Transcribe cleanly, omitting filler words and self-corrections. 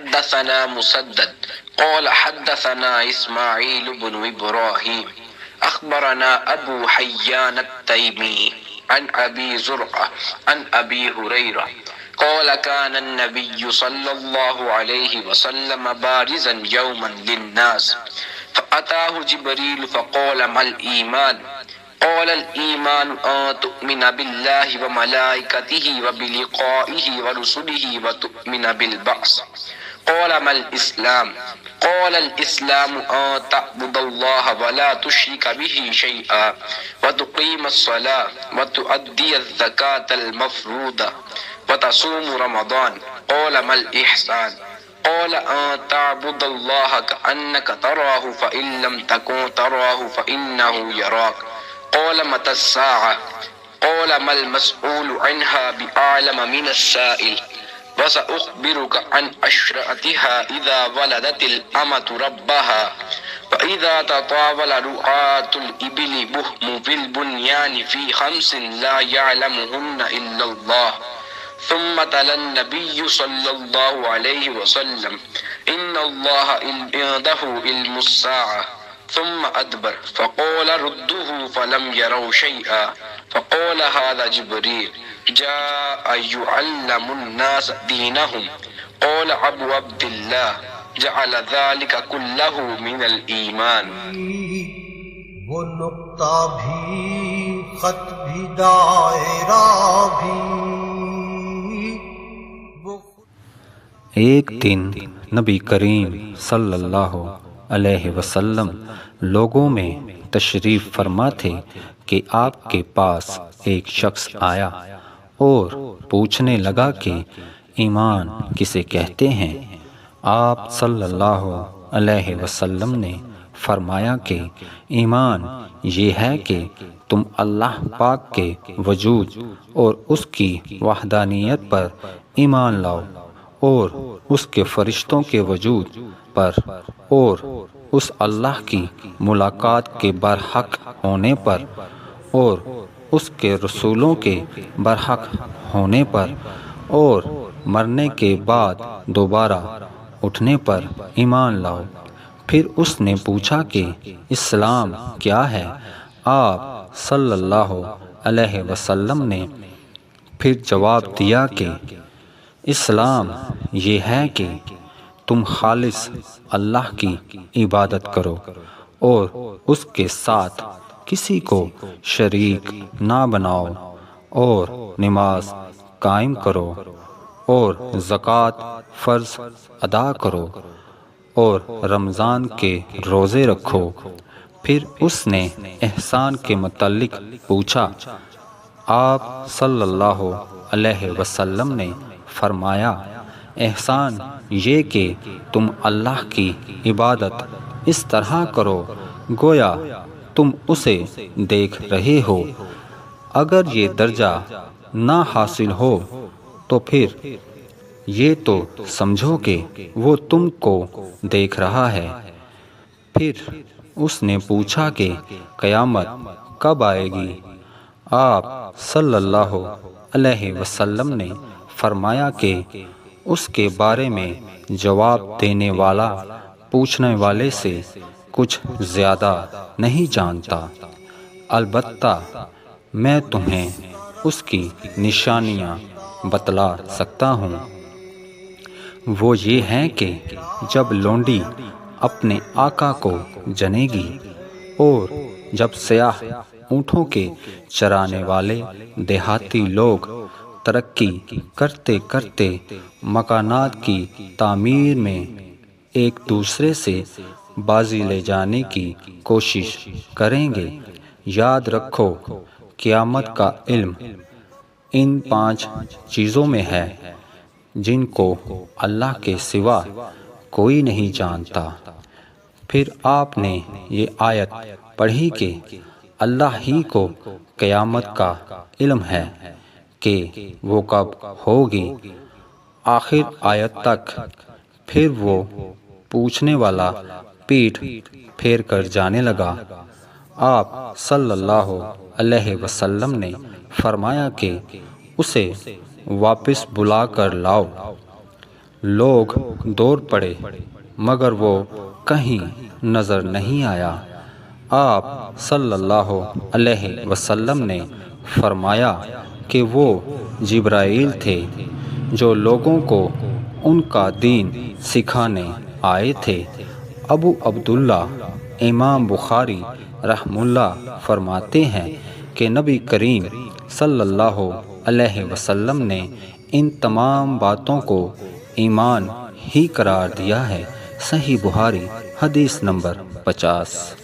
حدثنا مسدد قال حدثنا اسماعيل بن ابراهيم اخبرنا ابو حيان التيمي عن ابي زرعة عن ابي هريرة قال كان النبي صلى الله عليه وسلم بارزا يوما للناس فأتاه جبريل فقال ما الإيمان قال الإيمان أن تؤمن بالله وملائكته وبلقائه ورسله وتؤمن بالبعث قال ما الإسلام قال الإسلام أن تعبد الله ولا تشرك به شيئا وتقيم الصلاة وتؤدي الزكاة المفروضة وتصوم رمضان قال ما الإحسان قال أن تعبد الله كأنك تراه فإن لم تكن تراه فإنه يراك قال متى الساعة قال ما المسؤول عنها بأعلم من السائل وسأخبرك عن أشرتها إذا ولدت الأمة ربها فإذا تطاول رعاة الإبل بهم في البنيان في 5 لا يعلمهن إلا الله ثم تلا النبي صلى الله عليه وسلم إن الله عنده علم الساعة ثم أدبر فقال رده فلم يروا شيئا فقال هذا جبريل جاء يعلم الناس دينهم قال أبو عبد الله جعل ذلك كله من الإيمان. وہ نقطہ بھی خط بھی دائرہ بھی ایک دن نبی کریم صلی اللہ علیہ وسلم لوگوں میں تشریف فرما تھے کہ آپ کے پاس ایک شخص آیا اور پوچھنے لگا کہ ایمان کسے کہتے ہیں؟ آپ صلی اللہ علیہ وسلم نے فرمایا کہ ایمان یہ ہے کہ تم اللہ پاک کے وجود اور اس کی وحدانیت پر ایمان لاؤ اور اس کے فرشتوں کے وجود پر اور اس اللہ کی ملاقات کے برحق ہونے پر اور اس کے رسولوں کے برحق ہونے پر اور مرنے کے بعد دوبارہ اٹھنے پر ایمان لاؤ۔ پھر اس نے پوچھا کہ اسلام کیا ہے؟ آپ صلی اللہ علیہ وسلم نے پھر جواب دیا کہ اسلام یہ ہے کہ تم خالص اللہ کی عبادت کرو اور اس کے ساتھ کسی کو شریک نہ بناؤ اور نماز قائم کرو اور زکوٰۃ فرض ادا کرو اور رمضان کے روزے رکھو۔ پھر اس نے احسان کے متعلق پوچھا۔ آپ صلی اللہ علیہ وسلم نے فرمایا احسان یہ کہ تم اللہ کی عبادت اس طرح کرو گویا تم اسے دیکھ رہے ہو۔ اگر یہ درجہ نہ حاصل ہو تو پھر یہ تو سمجھو کہ وہ تم کو دیکھ رہا ہے۔ پھر اس نے پوچھا کہ قیامت کب آئے گی؟ آپ صلی اللہ علیہ وسلم نے فرمایا کہ اس کے بارے میں جواب دینے والا پوچھنے والے سے کچھ زیادہ نہیں جانتا، البتہ میں تمہیں اس کی نشانیاں بتلا سکتا ہوں۔ وہ یہ ہیں کہ جب لونڈی اپنے آقا کو جنے گی اور جب سیاہ اونٹوں کے چرانے والے دیہاتی لوگ ترقی کرتے کرتے مکانات کی تعمیر میں ایک دوسرے سے بازی لے جانے کی کوشش کریں گے۔ یاد رکھو قیامت کا علم ان 5 چیزوں میں ہے جن کو اللہ کے سوا کوئی نہیں جانتا۔ پھر آپ نے یہ آیت پڑھی کہ اللہ ہی کو قیامت کا علم ہے کہ وہ کب ہوگی، آخر آیت تک۔ پھر وہ پوچھنے والا پیٹھ پھیر کر جانے لگا۔ آپ صلی اللہ علیہ وسلم نے فرمایا کہ اسے واپس بلا کر لاؤ۔ لوگ دوڑ پڑے مگر وہ کہیں نظر نہیں آیا۔ آپ صلی اللہ علیہ وسلم نے فرمایا کہ وہ جبرائیل تھے جو لوگوں کو ان کا دین سکھانے آئے تھے۔ ابو عبداللہ امام بخاری رحمہ اللہ فرماتے ہیں کہ نبی کریم صلی اللہ علیہ وسلم نے ان تمام باتوں کو ایمان ہی قرار دیا ہے۔ صحیح بخاری حدیث نمبر 50۔